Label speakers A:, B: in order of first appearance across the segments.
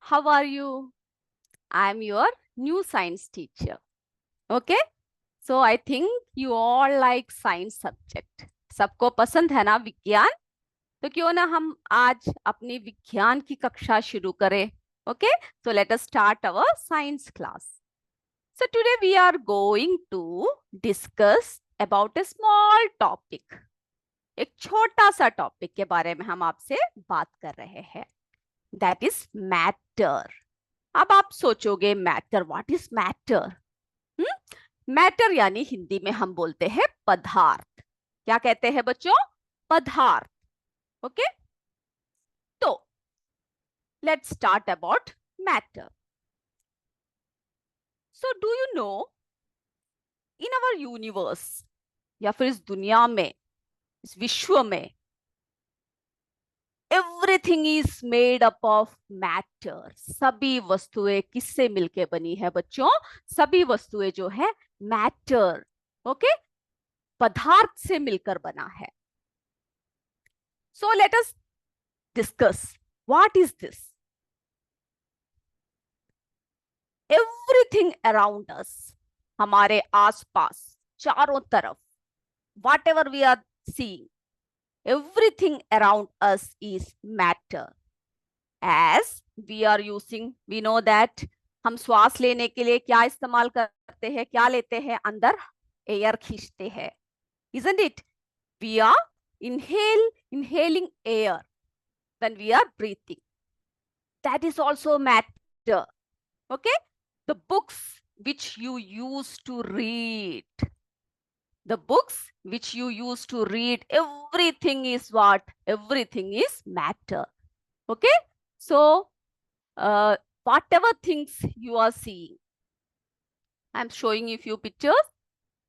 A: How are you? I am your new science teacher. Okay? So I think you all like science subject. सबको पसंद है ना विज्ञान? तो क्यों ना हम आज अपनी विज्ञान की कक्षा शुरू करें. Okay? So let us start our science class. So today we are going to discuss about a small topic. एक छोटा सा टॉपिक के बारे में हम आपसे बात कर रहे हैं. That is matter. अब आप सोचोगे matter, what is matter? Matter यानी हिंदी में हम बोलते हैं पदार्थ. क्या कहते हैं बच्चों? पदार्थ. ओके, तो let's start about matter. So do you know, in our universe, या फिर इस दुनिया में, इस विश्व में, everything is made up of matter. सभी वस्तुएं किससे मिलके बनी है बच्चों? सभी वस्तुएं जो है मैटर, ओके, पदार्थ से मिलकर बना है. So let us discuss what is this. Everything around us, हमारे आसपास, चारों तरफ, whatever we are seeing, everything around us is matter. As we are using, we know that हम श्वास लेने के लिए क्या इस्तेमाल करते हैं? क्या लेते हैं अंदर? एयर खींचते हैं, isn't it? We are inhaling air when we are breathing. That is also matter. Okay, the books which you used to read, the books which you used to read, everything is what? Everything is matter. Okay, so whatever things you are seeing, I'm showing you few pictures.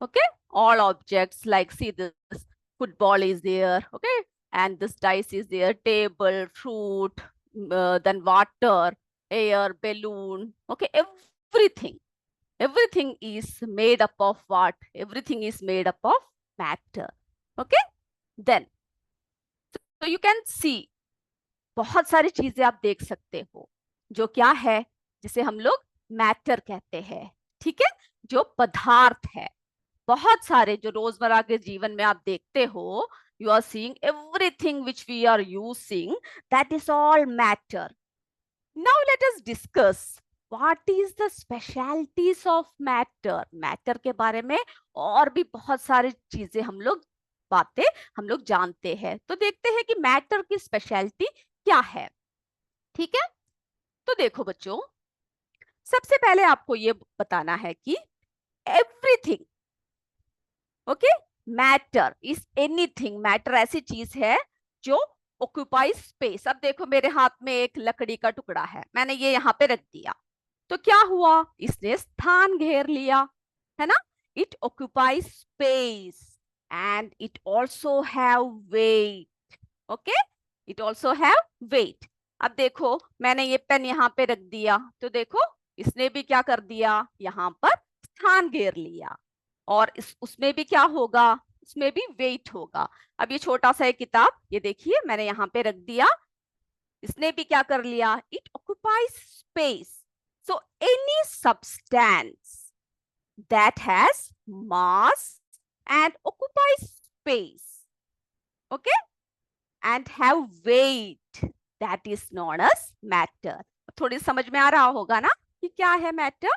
A: Okay, all objects, like see, this football is there, okay, and this dice is there, table, fruit, then water, air, balloon. Okay, everything is made up of what? Everything is made up of matter. Okay, then so you can see, बहुत सारी चीजें आप देख सकते हो जो क्या है, जिसे हम लोग मैटर कहते हैं. ठीक है, जो पदार्थ है. बहुत सारे जो रोजमर्रा के जीवन में आप देखते हो, you are seeing everything which we are using, that is all matter. Now let us discuss what is the specialities of matter. Matter के बारे में और भी बहुत सारी चीजें बातें हम लोग जानते हैं. तो देखते हैं कि मैटर की स्पेशलिटी क्या है. ठीक है, तो देखो बच्चों, सबसे पहले आपको ये बताना है कि everything, okay, matter is anything. Matter ऐसी चीज है जो ऑक्यूपाई स्पेस. अब देखो, मेरे हाथ में एक लकड़ी का टुकड़ा है, मैंने ये यहाँ पे रख दिया, तो क्या हुआ? इसने स्थान घेर लिया, है ना? It occupy space and it also have weight. Okay, it also have weight. अब देखो, मैंने ये पेन यहाँ पे रख दिया, तो देखो इसने भी क्या कर दिया? यहाँ पर स्थान घेर लिया. और उसमें भी क्या होगा? उसमें भी वेट होगा. अब ये छोटा सा एक किताब, ये देखिए मैंने यहाँ पे रख दिया, इसने भी क्या कर लिया? It occupies space. So any substance that has mass and occupies space, okay, and have weight, that is known as matter. थोड़ी समझ में आ रहा होगा ना कि क्या है मैटर.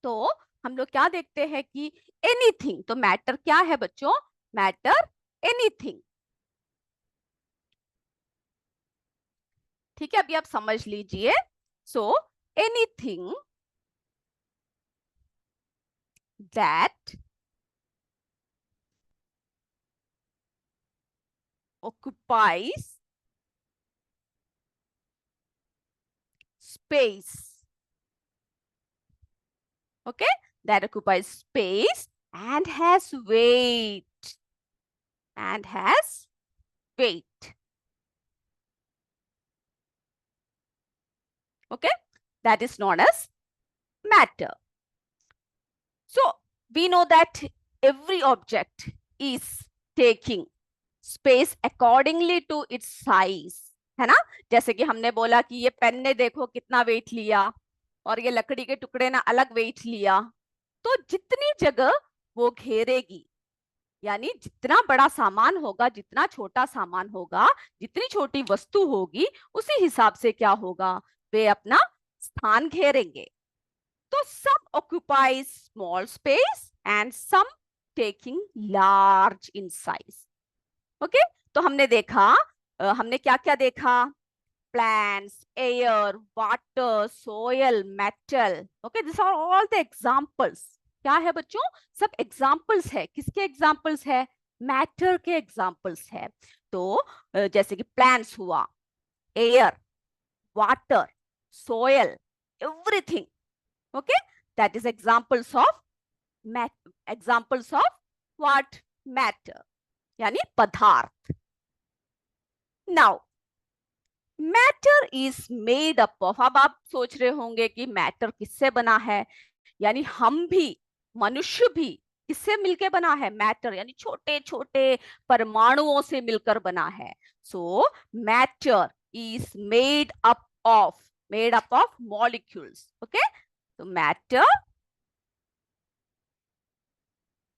A: तो हम लोग क्या देखते हैं कि एनीथिंग, तो मैटर क्या है बच्चों? Matter anything. ठीक है, अभी आप समझ लीजिए. So anything that occupies space, okay, that occupies space and has weight, and has weight, okay, that is known as matter. So we know that every object is taking space accordingly to its size, है ना। जैसे कि हमने बोला कि ये pen ने देखो कितना वेट लिया, और ये लकड़ी के टुकड़े ने अलग वेट लिया। तो जितनी जगह वो घेरेगी, यानी जितना बड़ा सामान होगा, जितना छोटा सामान होगा, जितनी छोटी वस्तु होगी, उसी हिसाब से क्या होगा, वे अपना स्थान घेरेंगे। तो some occupies small space and some taking large in size. Okay, तो हमने देखा, हमने क्या क्या देखा, plants, air, water, soil, metal. Okay, these are all the examples. क्या है बच्चों, सब एग्जाम्पल्स है। किसके एग्जाम्पल्स है, मैटर के एग्जाम्पल्स है। तो जैसे कि प्लांट्स हुआ, air, water, soil, everything. Okay, that is examples of what, matter, यानी पदार्थ। now matter is made up of, अब आप सोच रहे होंगे कि मैटर किससे बना है, यानी हम भी, मनुष्य भी किससे मिलकर बना है, मैटर यानी छोटे छोटे परमाणुओं से मिलकर बना है। सो matter is made up of molecules. Okay, तो matter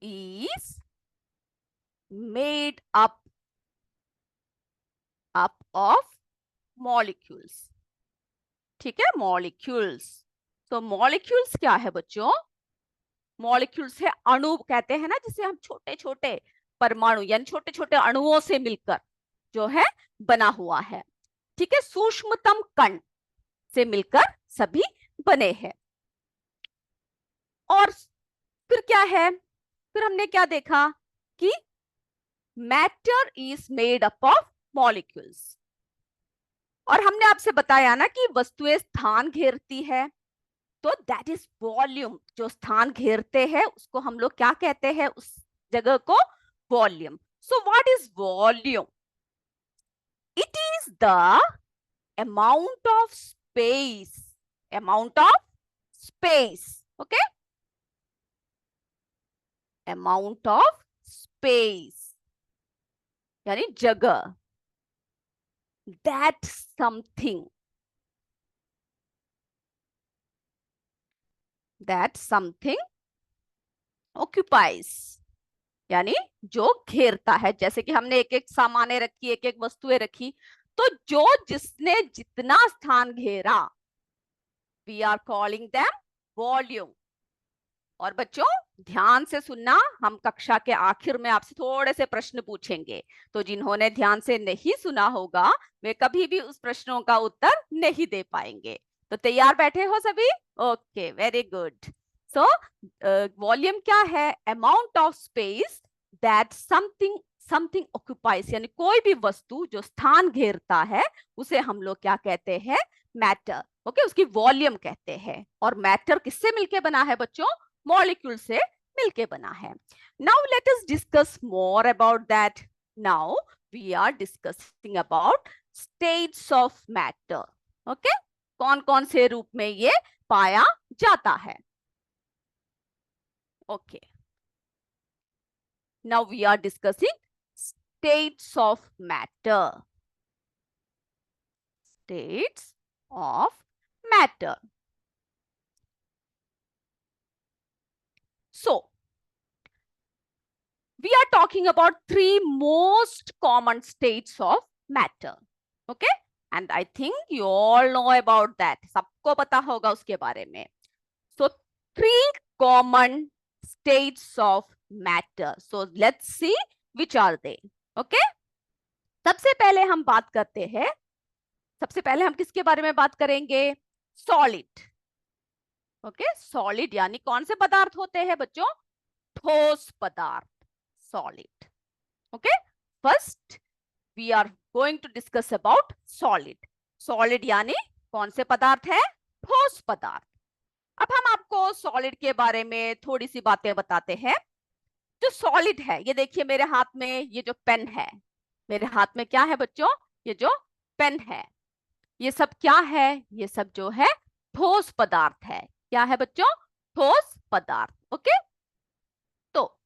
A: is made up of molecules। ठीक है, मॉलिक्यूल्स। तो मॉलिक्यूल्स क्या है बच्चों, मॉलिक्यूल्स है अणु कहते हैं ना, जिसे हम छोटे छोटे परमाणु यानी छोटे छोटे अणुओं से मिलकर जो है बना हुआ है। ठीक है, सूक्ष्मतम कण से मिलकर सभी बने हैं। और फिर क्या है, फिर हमने क्या देखा कि matter is made up of molecules. और हमने आपसे बताया ना कि वस्तुएं स्थान घेरती है, तो दैट इज वॉल्यूम। जो स्थान घेरते हैं उसको हम लोग क्या कहते हैं, उस जगह को volume. So what is volume, it is the amount of space, amount of space. Okay, amount of space यानी जगह, that something occupies, यानी जो घेरता है। जैसे कि हमने एक एक सामानें रखी, एक एक वस्तुएं रखी, तो जो जिसने जितना स्थान घेरा, we are calling them volume. और बच्चों ध्यान से सुनना, हम कक्षा के आखिर में आपसे थोड़े से प्रश्न पूछेंगे, तो जिन्होंने ध्यान से नहीं सुना होगा वे कभी भी उस प्रश्नों का उत्तर नहीं दे पाएंगे। तो तैयार बैठे हो सभी, okay, very good. So volume क्या है, amount of space that something occupies, यानी कोई भी वस्तु जो स्थान घेरता है उसे हम लोग क्या कहते हैं, मैटर। ओके, उसकी वॉल्यूम कहते हैं। और मैटर किससे मिलके बना है बच्चों, मॉलिक्यूल से मिलके बना है। Now let us discuss more about that. Now we are discussing about states of matter. Okay, कौन कौन से रूप में ये पाया जाता है। Okay, now we are discussing states of matter, states of matter. So we are talking about three most common states of matter. Okay, and I think you all know about that. सबको पता होगा उसके बारे में। So three common states of matter. So let's see which are they. Okay, सबसे पहले हम बात करते हैं, सबसे पहले हम किसके बारे में बात करेंगे, सॉलिड। ओके, सॉलिड यानी कौन से पदार्थ होते हैं बच्चों, ठोस पदार्थ, solid. Okay, first we are going to discuss about solid. Solid यानी कौन से पदार्थ है, ठोस पदार्थ। अब हम आपको solid के बारे में थोड़ी सी बातें बताते हैं। जो solid है, ये देखिए मेरे हाथ में ये जो पेन है, मेरे हाथ में क्या है बच्चों, ये जो पेन है, ये सब क्या है, ये सब जो है ठोस पदार्थ है। क्या है बच्चों, ठोस पदार्थ। ओके, तो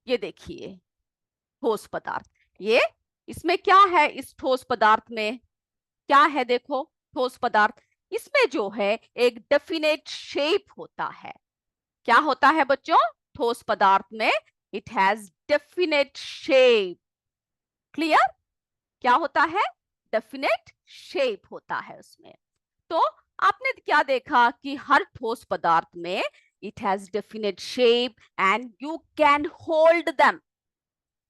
A: ये देखिए ठोस पदार्थ, ये इसमें क्या है, इस ठोस पदार्थ में क्या है देखो ठोस पदार्थ, इसमें जो है एक डेफिनेट शेप होता है। क्या होता है बच्चों ठोस पदार्थ में? It has definite shape. Clear? क्या होता है? डेफिनेट शेप होता है उसमें। तो आपने क्या देखा कि हर ठोस पदार्थ में it has definite shape and you can hold them.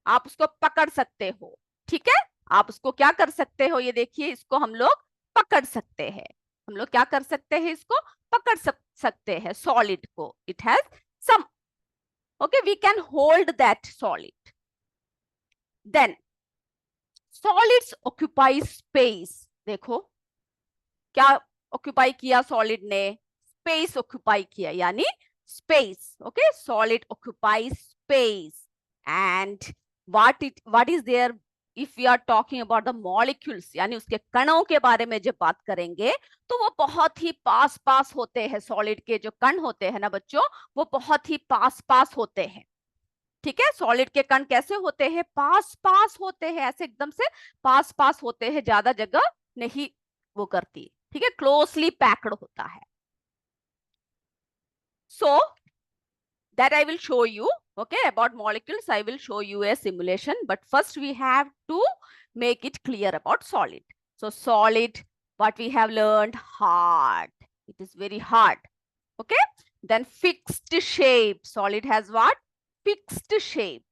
A: आप उसको पकड़ सकते हो, ठीक है? आप उसको क्या कर सकते हो? ये देखिए, इसको हम लोग पकड़ सकते हैं। हम लोग क्या कर सकते हैं? इसको पकड़ सकते हैं सॉलिड को। It has some, okay, we can hold that solid. Then solids occupy space. देखो क्या ऑक्यूपाई किया सॉलिड ने? स्पेस ऑक्यूपाई किया, यानी space. Okay, solid occupy space. And what is there if we are talking about the molecules, यानी उसके कणों के बारे में जब बात करेंगे तो वो बहुत ही पास पास होते हैं। सॉलिड के जो कण होते हैं ना बच्चों, वो बहुत ही पास पास होते हैं। ठीक है, सॉलिड के कण कैसे होते हैं? पास पास होते हैं, ऐसे एकदम से पास पास होते हैं, ज्यादा जगह नहीं वो करती। ठीक है, क्लोजली पैक्ड होता है। सो that I will show you, okay, about molecules. I will show you a simulation, but first we have to make it clear about solid. So solid, what we have learned, hard. It is very hard. Okay, then fixed shape. Solid has what? Fixed shape.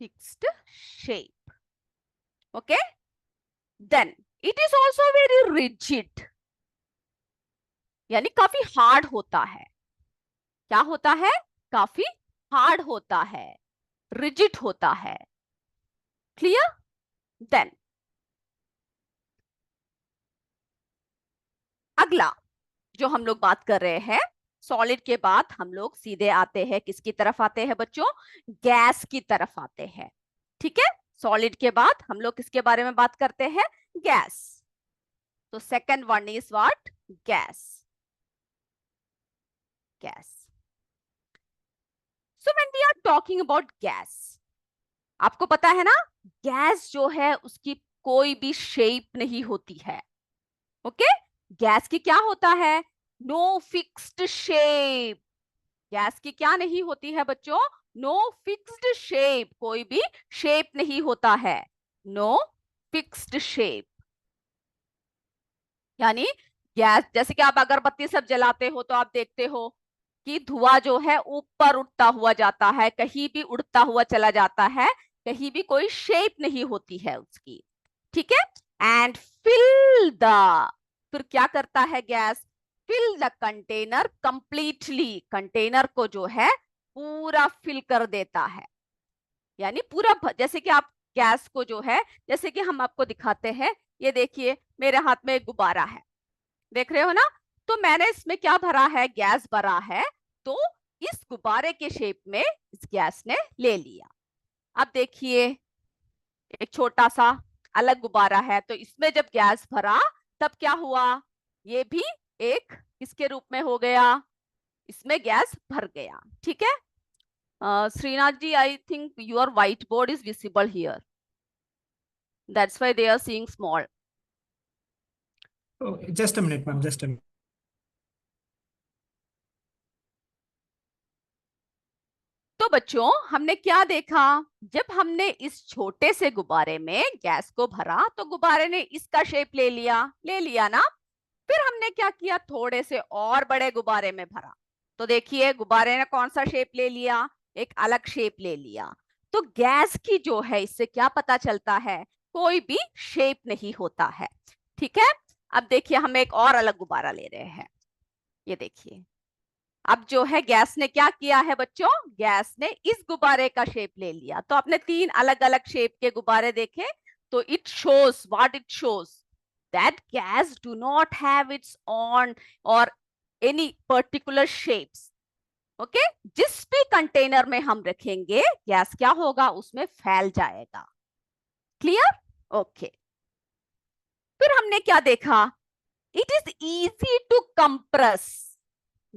A: Fixed shape. Okay, then it is also very rigid, यानी काफी hard होता है। क्या होता है? काफी hard होता है, रिजिड होता है। क्लियर? देन अगला जो हम लोग बात कर रहे हैं, सॉलिड के बाद हम लोग सीधे आते हैं, किसकी तरफ आते हैं बच्चों? गैस की तरफ आते हैं। ठीक है, सॉलिड के बाद हम लोग किसके बारे में बात करते हैं? गैस। तो second one is what? Gas. Gas. So when we are talking about gas, आपको पता है ना, गैस जो है उसकी कोई भी शेप नहीं होती है। ओके, गैस की क्या होता है? No fixed shape. गैस की क्या नहीं होती है बच्चों? नो फिक्स्ड शेप, कोई भी शेप नहीं होता है। नो फिक्स्ड शेप, यानी गैस, जैसे कि आप अगरबत्ती सब जलाते हो तो आप देखते हो कि धुआं जो है ऊपर उठता हुआ जाता है, कहीं भी उड़ता हुआ चला जाता है, कहीं भी कोई शेप नहीं होती है उसकी। ठीक है, एंड फिल द, फिर क्या करता है gas? Fill the container completely, container को जो है पूरा फिल कर देता है, यानी पूरा जैसे कि आप गैस को जो है, जैसे कि हम आपको दिखाते हैं, ये देखिए मेरे हाथ में एक गुब्बारा है, देख रहे हो ना? तो मैंने इसमें क्या भरा है? गैस भरा है। तो इस गुब्बारे के शेप में इस गैस ने ले लिया। अब देखिए एक छोटा सा अलग गुब्बारा है, तो इसमें जब गैस भरा तब क्या हुआ? ये भी एक किसके रूप में हो गया? इसमें गैस भर गया। ठीक है, Shrinath ji, I think your white board is visible here, that's why they are seeing small.
B: Oh, just a minute, ma'am. Just a minute.
A: तो बच्चों हमने क्या देखा? जब हमने इस छोटे से गुब्बारे में गैस को भरा तो गुब्बारे ने इसका शेप ले लिया ना? फिर हमने क्या किया? थोड़े से और बड़े गुब्बारे में भरा, तो देखिए गुब्बारे ने कौन सा शेप ले लिया? एक अलग शेप ले लिया। तो गैस की जो है, इससे क्या पता चलता है? कोई भी शेप नहीं होता है। ठीक है, अब देखिए हम एक और अलग गुब्बारा ले रहे हैं, ये देखिए। अब जो है गैस ने क्या किया है बच्चों? गैस ने इस गुब्बारे का शेप ले लिया। तो आपने तीन अलग अलग शेप के गुब्बारे देखे, तो it shows what it shows, that gas do not have it's on और एनी पर्टिकुलर शेप्स। ओके, जिस भी कंटेनर में हम रखेंगे गैस क्या होगा? उसमें फैल जाएगा। क्लियर? ओके, फिर हमने क्या देखा? It is easy to compress.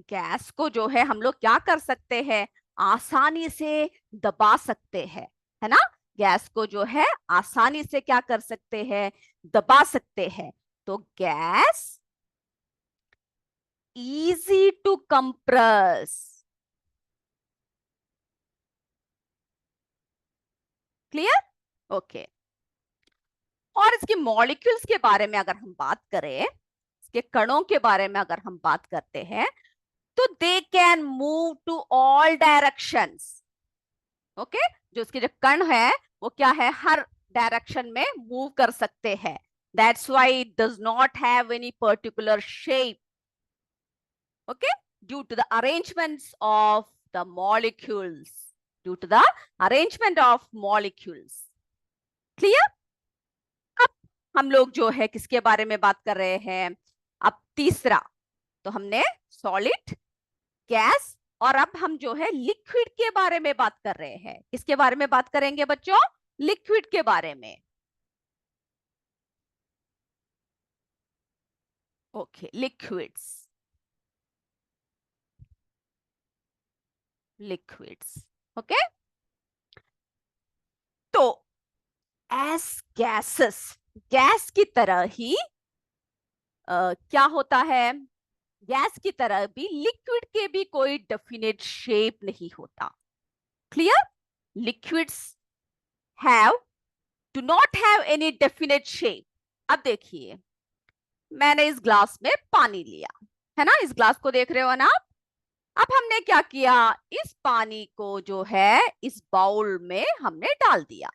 A: Gas को जो है हम लोग क्या कर सकते हैं? आसानी से दबा सकते हैं, है ना? गैस को जो है आसानी से क्या कर सकते हैं, दबा सकते हैं। तो gas easy to compress. Clear? Okay. और इसके मॉलिक्यूल्स के बारे में अगर हम बात करें, इसके कणों के बारे में अगर हम बात करते हैं, तो they can move to all directions. Okay, जो इसके जो कण है वो क्या है, हर डायरेक्शन में मूव कर सकते हैं। That's why it does not have any particular shape. Okay, due to the arrangements of the molecules, due to the arrangement of molecules. Clear? अब हम लोग जो है किसके बारे में बात कर रहे हैं, अब तीसरा। तो हमने सॉलिड, गैस, और अब हम जो है लिक्विड के बारे में बात कर रहे हैं। किसके बारे में बात करेंगे बच्चों, लिक्विड के बारे में। Okay, liquids, liquids. ओके, तो एस गैसेस, गैस की तरह ही क्या होता है, गैस की तरह भी लिक्विड के भी कोई डेफिनेट शेप नहीं होता। Clear? Liquids have, do not have any definite shape. अब देखिए, मैंने इस ग्लास में पानी लिया है ना, इस ग्लास को देख रहे हो ना आप। अब हमने क्या किया, इस पानी को जो है इस बाउल में हमने डाल दिया।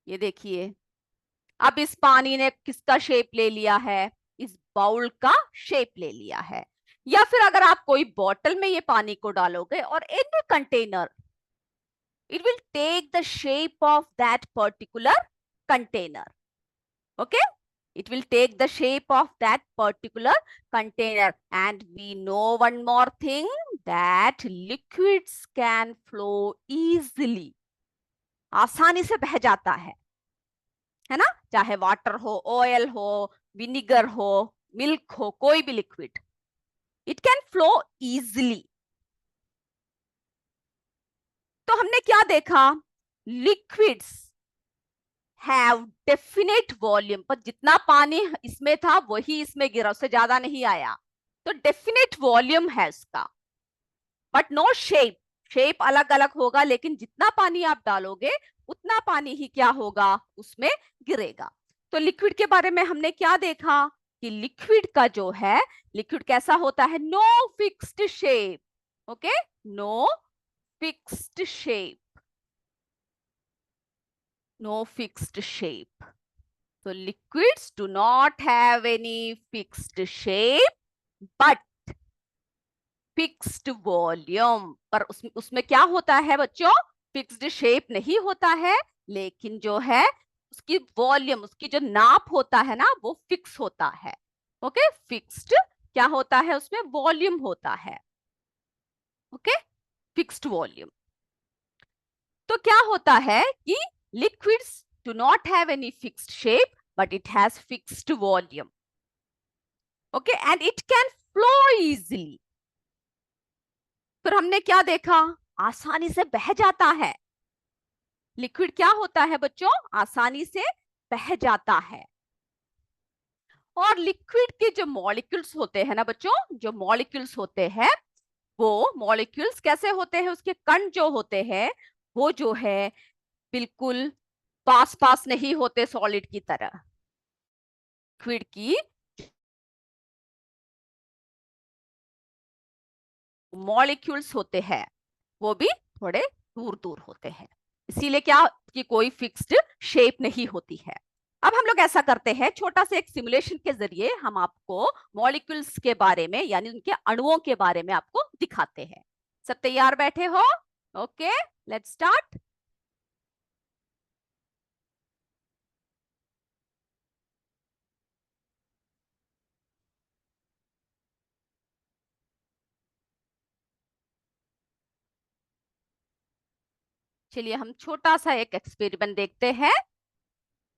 A: ये देखिए, अब इस पानी ने किसका शेप ले लिया है, इस बाउल का शेप ले लिया है। या फिर अगर आप कोई बॉटल में ये पानी को डालोगे और any container, it will take the shape of that particular container. Okay, it will take the shape of that particular container. And we know one more thing, that liquids can flow easily. आसानी से बह जाता है ना, चाहे water हो, oil हो, vinegar हो, मिल्क हो, कोई भी liquid, it can flow easily. तो हमने क्या देखा, लिक्विड्स हैव डेफिनेट वॉल्यूम, पर जितना पानी इसमें था वही इसमें गिरा, उससे ज्यादा नहीं आया। तो डेफिनेट वॉल्यूम है इसका, बट नो शेप। शेप अलग अलग होगा, लेकिन जितना पानी आप डालोगे उतना पानी ही क्या होगा, उसमें गिरेगा। तो लिक्विड के बारे में हमने क्या देखा, कि लिक्विड का जो है, लिक्विड कैसा होता है, no fixed shape. Okay, no fixed shape, no fixed shape. So liquids do not have any fixed shape, but fixed volume. पर उसमें क्या होता है बच्चों, फिक्स्ड शेप नहीं होता है, लेकिन जो है उसकी वॉल्यूम, उसकी जो नाप होता है ना, वो फिक्स होता है। ओके, फिक्स्ड क्या होता है, उसमें वॉल्यूम होता है। Okay, fixed volume. तो क्या होता है कि liquids do not have any fixed shape, but it has fixed volume. Okay, and it can flow easily. फिर हमने क्या देखा, आसानी से बह जाता है। लिक्विड क्या होता है बच्चों, आसानी से बह जाता है। और लिक्विड के जो मॉलिक्यूल्स होते हैं ना बच्चों, जो मॉलिक्यूल्स होते हैं, वो मॉलिक्यूल्स कैसे होते हैं, उसके कण जो होते हैं वो जो है बिल्कुल पास पास नहीं होते सॉलिड की तरह। लिक्विड की मॉलिक्यूल्स होते हैं वो भी थोड़े दूर दूर होते हैं, इसीलिए क्या कि कोई फिक्स्ड शेप नहीं होती है। अब हम लोग ऐसा करते हैं, छोटा सा एक सिमुलेशन के जरिए हम आपको मॉलिक्यूल्स के बारे में, यानी उनके अणुओं के बारे में आपको दिखाते हैं। सब तैयार बैठे हो? Okay, let's start. चलिए हम छोटा सा एक एक्सपेरिमेंट देखते हैं।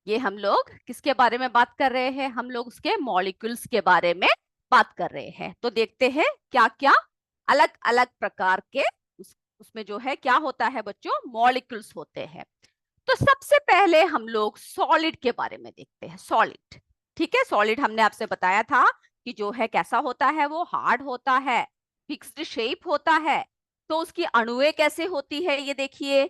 A: ये हम लोग किसके बारे में बात कर रहे हैं, हम लोग उसके मॉलिक्यूल्स के बारे में बात कर रहे हैं। तो देखते हैं क्या क्या अलग अलग प्रकार के उसमें जो है क्या होता है बच्चों, मॉलिक्यूल्स होते हैं। तो सबसे पहले हम लोग सॉलिड के बारे में देखते हैं। सॉलिड, ठीक है। सॉलिड हमने आपसे बताया था कि जो है कैसा होता है, वो हार्ड होता है, फिक्स्ड शेप होता है। तो उसकी अणुएं कैसे होती है, ये देखिए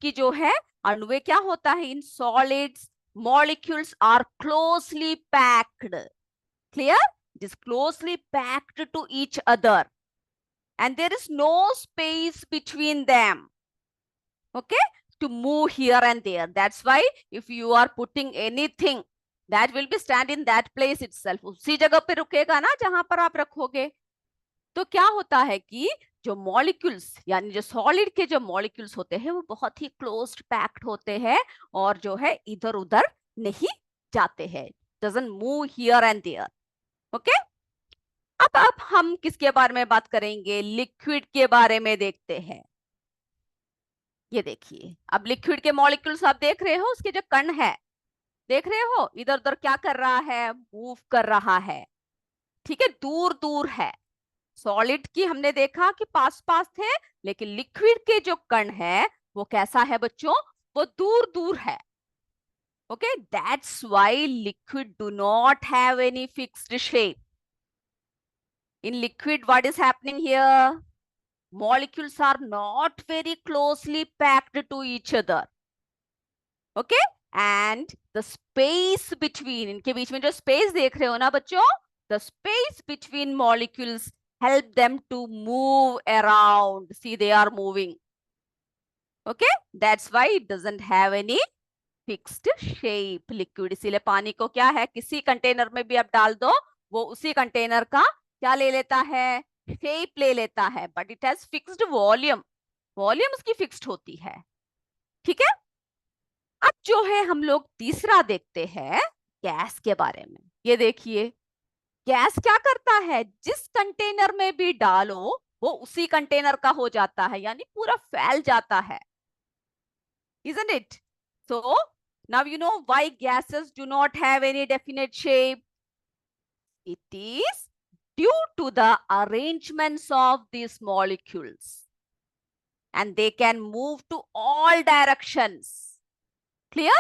A: कि जो है अणुएं क्या होता है, in solids molecules are closely packed. Clear? It is closely packed to each other and there is no space between them, okay, to move here and there. That's why if you are putting anything, that will be stand in that place itself. उसी जगह पे रुकेगा ना जहां पर आप रखोगे। तो क्या होता है कि जो मॉलिक्यूल्स यानी जो सॉलिड के जो मॉलिक्यूल्स होते हैं वो बहुत ही क्लोज्ड पैक्ड होते हैं और जो है इधर उधर नहीं जाते हैं, doesn't move here and there. Okay, अब हम किसके बारे में बात करेंगे, लिक्विड के बारे में देखते हैं। ये देखिए, अब लिक्विड के मॉलिक्यूल्स आप देख रहे हो, उसके जो कण है देख रहे हो, इधर उधर क्या कर रहा है, मूव कर रहा है, ठीक है, दूर दूर है। सॉलिड की हमने देखा कि पास पास थे, लेकिन लिक्विड के जो कण है वो कैसा है बच्चों, वो दूर दूर है। Okay, that's why liquid do not have any fixed shape. In liquid what is happening here, molecules are not very closely packed to each other. Okay, and the space between, इनके बीच में जो space देख रहे हो ना बच्चों, the space between molecules help them to move around. See, they are moving. Okay, that's why it doesn't have any fixed shape. Liquid इसीलिए पानी को क्या है, किसी कंटेनर में भी आप डाल दो, वो उसी कंटेनर का क्या ले लेता है, शेप ले लेता है, but it has fixed volume. Volume उसकी फिक्स्ड होती है, ठीक है। अब जो है हम लोग तीसरा देखते हैं गैस के बारे में। ये देखिए, गैस क्या करता है, जिस कंटेनर में भी डालो वो उसी कंटेनर का हो जाता है, यानी पूरा फैल जाता है, isn't it? So now you know why gases do not have any definite shape. It is due to the arrangements of these molecules and they can move to all directions. Clear?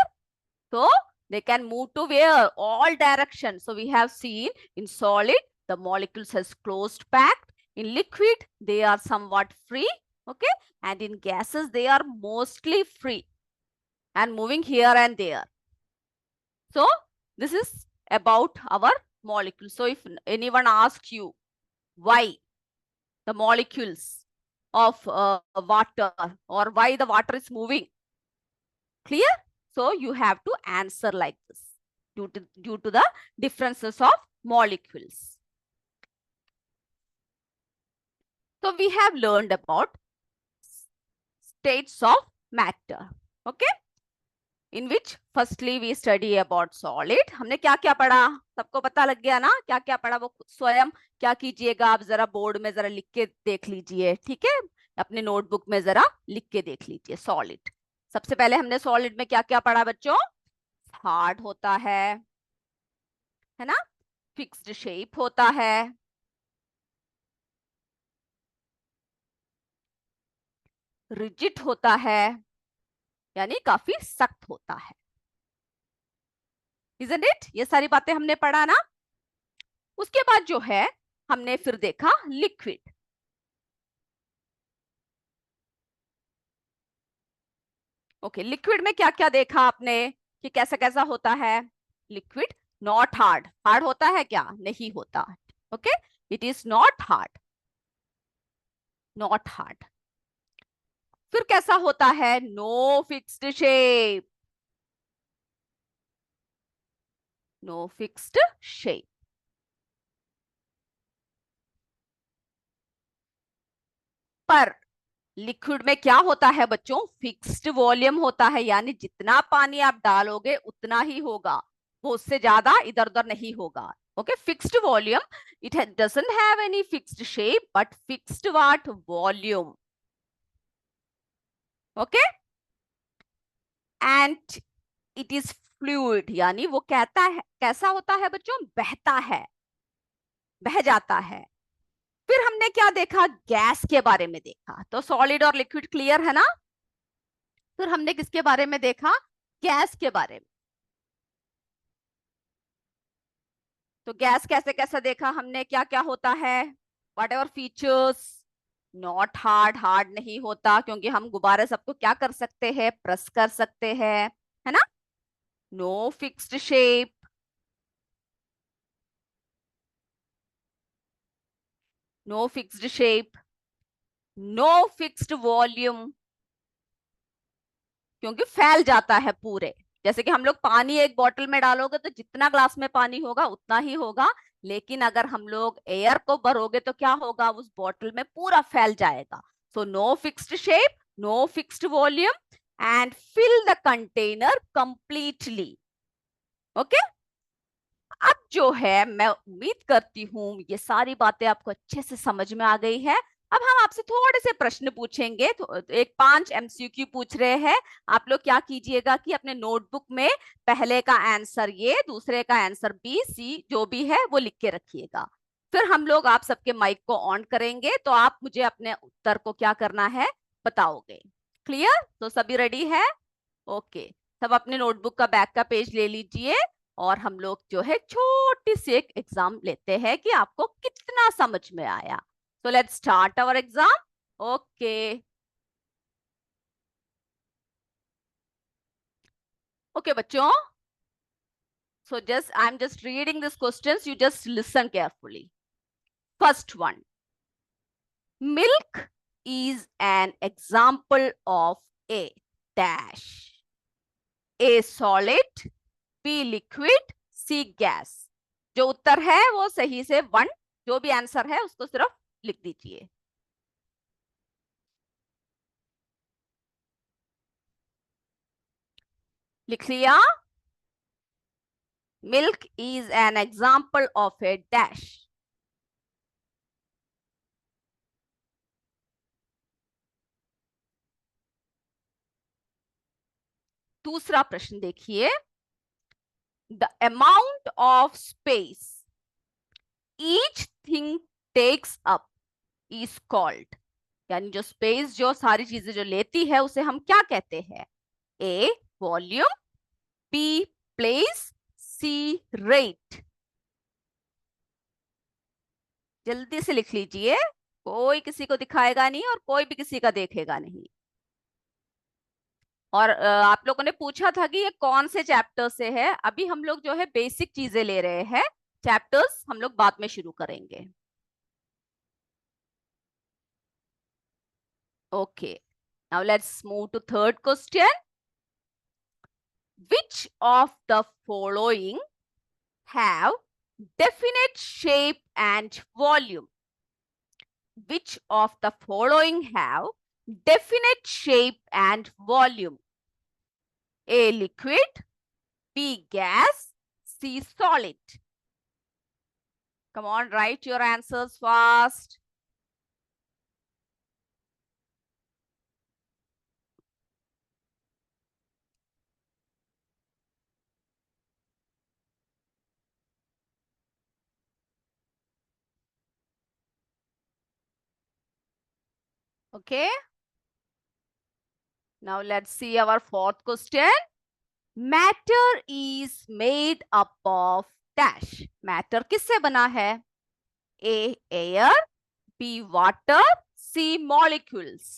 A: So they can move to where? All directions. So we have seen in solid, the molecules has closed packed. In liquid, they are somewhat free. Okay. And in gases, they are mostly free and moving here and there. So this is about our molecules. So if anyone asks you why the molecules of water or why the water is moving, clear? So you have to answer like this, due to the differences of molecules. So we have learned about states of matter, okay? In which firstly we study about solid. हमने क्या क्या पढ़ा, सबको पता लग गया ना, क्या क्या पढ़ा वो स्वयं क्या कीजिएगा, आप जरा बोर्ड में जरा लिख के देख लीजिए, ठीक है, अपने नोटबुक में जरा लिख के देख लीजिए। सॉलिड, सबसे पहले हमने सॉलिड में क्या क्या पढ़ा बच्चों, हार्ड होता है ना, फिक्स्ड शेप होता है, रिजिड होता है, यानी काफी सख्त होता है, isn't it? ये सारी बातें हमने पढ़ा ना। उसके बाद जो है हमने फिर देखा लिक्विड। ओके, लिक्विड में क्या क्या देखा आपने कि कैसा कैसा होता है। लिक्विड नॉट हार्ड, हार्ड होता है क्या, नहीं होता। Okay, it is not hard, not hard. फिर कैसा होता है, no fixed shape, no fixed shape. पर लिक्विड में क्या होता है बच्चों, फिक्स्ड वॉल्यूम होता है, यानी जितना पानी आप डालोगे उतना ही होगा, वो उससे ज्यादा इधर उधर नहीं होगा। Okay, fixed volume, it doesn't have any fixed shape but fixed what, volume. Okay, and it is fluid, यानी वो कहता है कैसा होता है बच्चों, बहता है, बह जाता है। फिर हमने क्या देखा, गैस के बारे में देखा। तो सॉलिड और लिक्विड क्लियर है ना। फिर हमने किसके बारे में देखा? गैस के बारे में। तो गैस कैसे कैसे देखा हमने, क्या क्या होता है, what ever features. Not hard, hard नहीं होता क्योंकि हम गुब्बारे सबको क्या कर सकते हैं, प्रेस कर सकते हैं, है ना। No fixed shape, no fixed shape, no fixed volume, क्योंकि फैल जाता है पूरे। जैसे कि हम लोग पानी एक बोतल में डालोगे तो जितना ग्लास में पानी होगा उतना ही होगा, लेकिन अगर हम लोग एयर को भरोगे तो क्या होगा, उस बोतल में पूरा फैल जाएगा। So no fixed shape, no fixed volume, and fill the container completely. Okay. अब जो है, मैं उम्मीद करती हूँ ये सारी बातें आपको अच्छे से समझ में आ गई है। अब हम आपसे थोड़े से प्रश्न पूछेंगे, तो एक 5 एमसीक्यू पूछ रहे हैं। आप लोग क्या कीजिएगा कि अपने नोटबुक में पहले का आंसर ये, दूसरे का आंसर बी, सी जो भी है वो लिख के रखिएगा। फिर हम लोग आप सबके माइक को ऑन करेंगे तो आप मुझे अपने उत्तर को क्या करना है, बताओगे। क्लियर? तो सभी रेडी है? ओके। सब अपने नोटबुक का बैक का पेज ले लीजिए, और हम लोग जो है छोटी सी एक एग्जाम लेते हैं कि आपको कितना समझ में आया। So let's start our exam. Okay. Okay बच्चों, so just I am just reading this questions, you just listen carefully. First one, milk is an example of a dash, a solid, B liquid, C gas. जो उत्तर है वो सही से one, जो भी answer है उसको सिर्फ लिख दीजिए। लिख लिया? Milk is an example of a dash. दूसरा प्रश्न देखिए, the amount of space each thing takes up is called. यानी जो स्पेस, जो सारी चीजें जो लेती है उसे हम क्या कहते हैं? ए वॉल्यूम, बी प्लेस, सी रेट। जल्दी से लिख लीजिए, कोई किसी को दिखाएगा नहीं और कोई भी किसी का देखेगा नहीं। और आप लोगों ने पूछा था कि ये कौन से चैप्टर से है। अभी हम लोग जो है बेसिक चीजें ले रहे हैं, चैप्टर्स हम लोग बाद में शुरू करेंगे। Okay, now let's move to third question. Which of the following have definite shape and volume? Which of the following have definite shape and volume? A liquid, B gas, C solid. Come on, write your answers fast. Okay. Now let's see our fourth question. Matter is made up of dash. Matter किससे बना है? A air, B water, C molecules.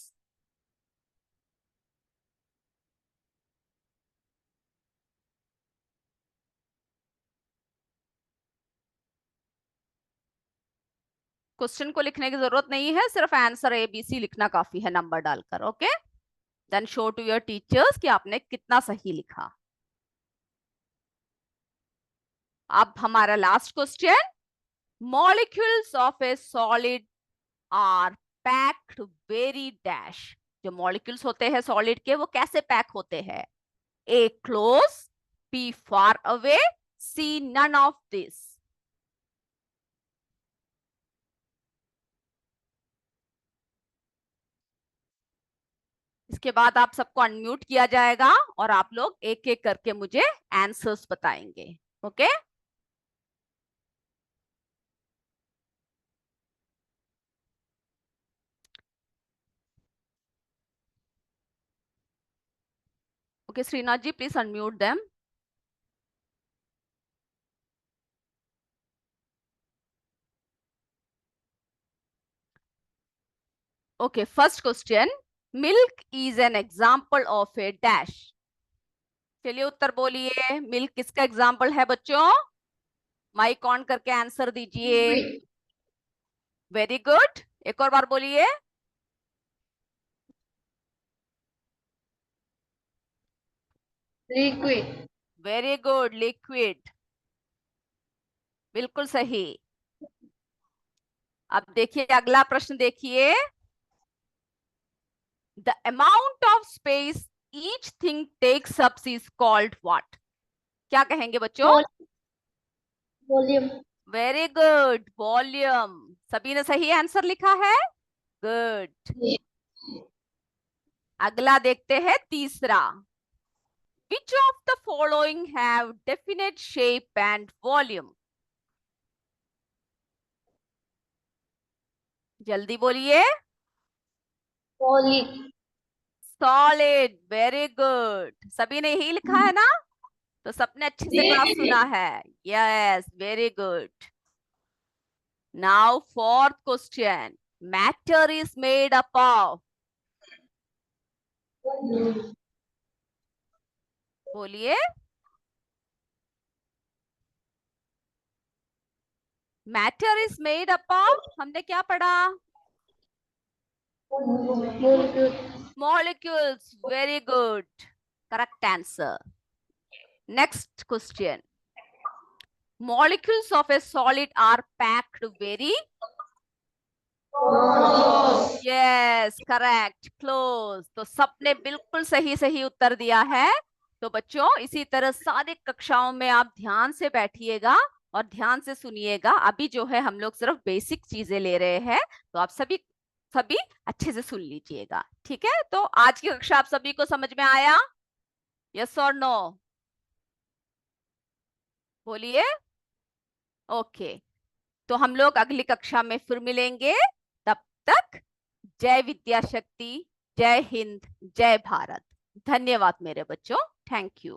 A: Question को लिखने की जरूरत नहीं है, सिर्फ आंसर ए बी सी लिखना काफी है नंबर डालकर। Okay, then show to your teachers कि आपने कितना सही लिखा। अब हमारा last question, molecules of a solid are packed very dash. जो मॉलिक्यूल्स होते हैं सॉलिड के वो कैसे पैक होते हैं? A close, B far away, C none of this. इसके बाद आप सबको अनम्यूट किया जाएगा और आप लोग एक एक करके मुझे आंसर्स बताएंगे। Okay. Okay, Srinath ji, please unmute them. Okay, first question. Milk is an example of a dash. चलिए उत्तर बोलिए, मिल्क किसका एग्जाम्पल है बच्चों? माइक ऑन करके आंसर दीजिए। वेरी गुड, एक और बार बोलिए।
C: लिक्विड।
A: वेरी गुड, लिक्विड, बिल्कुल सही। अब देखिए अगला प्रश्न देखिए। The amount of space each thing takes up is called what? क्या कहेंगे बच्चों?
C: वॉल्यूम।
A: Very good, volume. सभी ने सही आंसर लिखा है, गुड। अगला देखते हैं तीसरा। Which of the following have definite shape and volume? जल्दी बोलिए।
C: सॉलिड।
A: Solid, very good. सभी ने यही लिखा है ना? तो सबने अच्छे से क्लास सुना है। Yes, very good. Now fourth question. Matter is made up of? बोलिए। Matter is made up of, हमने क्या पढ़ा? Molecules, very good. Correct answer. Next question. Molecules of a solid are packed very? Yes, correct. Close. तो सबने बिल्कुल सही सही उत्तर दिया है। तो बच्चों इसी तरह सारी कक्षाओं में आप ध्यान से बैठिएगा और ध्यान से सुनिएगा। अभी जो है हम लोग सिर्फ बेसिक चीजें ले रहे हैं, तो आप सभी सभी अच्छे से सुन लीजिएगा, ठीक है? तो आज की कक्षा आप सभी को समझ में आया? यस और नो? बोलिए। ओके, तो हम लोग अगली कक्षा में फिर मिलेंगे। तब तक जय विद्या शक्ति, जय हिंद, जय भारत। धन्यवाद मेरे बच्चों, थैंक यू।